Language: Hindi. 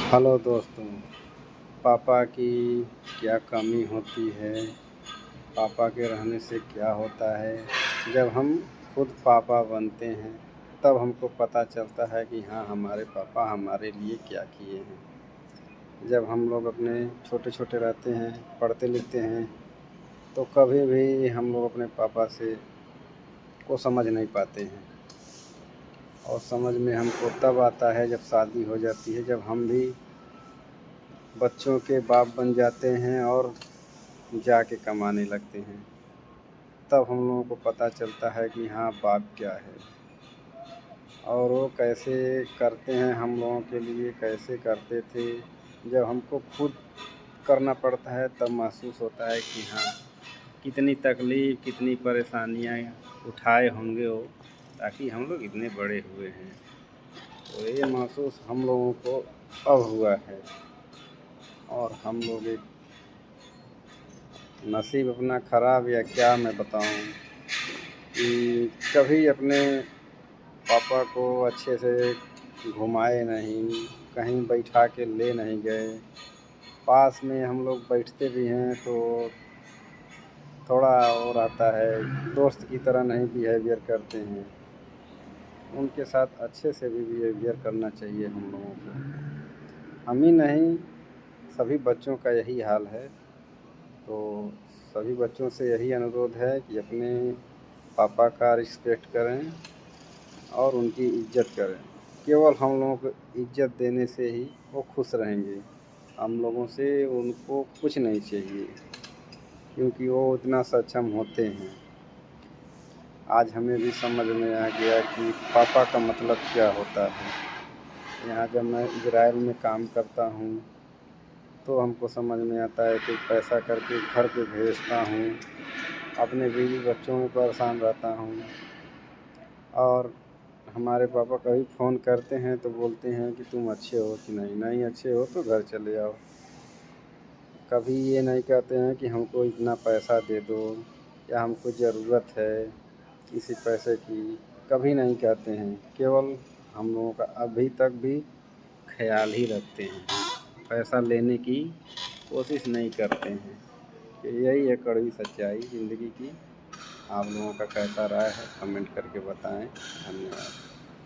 हेलो दोस्तों। पापा की क्या कमी होती है, पापा के रहने से क्या होता है। जब हम खुद पापा बनते हैं तब हमको पता चलता है कि हाँ, हमारे पापा हमारे लिए क्या किए हैं। जब हम लोग अपने छोटे छोटे रहते हैं, पढ़ते लिखते हैं, तो कभी भी हम लोग अपने पापा से को समझ नहीं पाते हैं। और समझ में हमको तब आता है जब शादी हो जाती है, जब हम भी बच्चों के बाप बन जाते हैं और जाके कमाने लगते हैं। तब हम लोगों को पता चलता है कि हाँ, बाप क्या है और वो कैसे करते हैं हम लोगों के लिए, कैसे करते थे। जब हमको खुद करना पड़ता है तब महसूस होता है कि हाँ, कितनी तकलीफ़, कितनी परेशानियाँ उठाए होंगे वो, ताकि हम लोग इतने बड़े हुए हैं। तो ये महसूस हम लोगों को अब हुआ है। और हम लोग एक नसीब अपना ख़राब या क्या मैं बताऊँ कि कभी अपने पापा को अच्छे से घुमाए नहीं, कहीं बैठा के ले नहीं गए। पास में हम लोग बैठते भी हैं तो थोड़ा वो रहता है, दोस्त की तरह नहीं बिहेवियर करते हैं। उनके साथ अच्छे से भी बिहेवियर करना चाहिए हम लोगों को। हम ही नहीं, सभी बच्चों का यही हाल है। तो सभी बच्चों से यही अनुरोध है कि अपने पापा का रिस्पेक्ट करें और उनकी इज़्ज़त करें। केवल हम लोगों को इज़्ज़त देने से ही वो खुश रहेंगे। हम लोगों से उनको कुछ नहीं चाहिए, क्योंकि वो इतना सक्षम होते हैं। आज हमें भी समझ में आ गया कि पापा का मतलब क्या होता है। यहाँ जब मैं इज़राइल में काम करता हूँ तो हमको समझ में आता है कि पैसा करके घर पे भेजता हूँ, अपने बीवी बच्चों में परेशान रहता हूँ। और हमारे पापा कभी फ़ोन करते हैं तो बोलते हैं कि तुम अच्छे हो कि नहीं, नहीं अच्छे हो तो घर चले आओ। कभी ये नहीं कहते हैं कि हमको इतना पैसा दे दो या हमको ज़रूरत है किसी पैसे की, कभी नहीं कहते हैं। केवल हम लोगों का अभी तक भी ख़याल ही रखते हैं, पैसा लेने की कोशिश नहीं करते हैं। कि यही है कड़वी सच्चाई ज़िंदगी की। आप लोगों का कैसा राय है कमेंट करके बताएँ। धन्यवाद।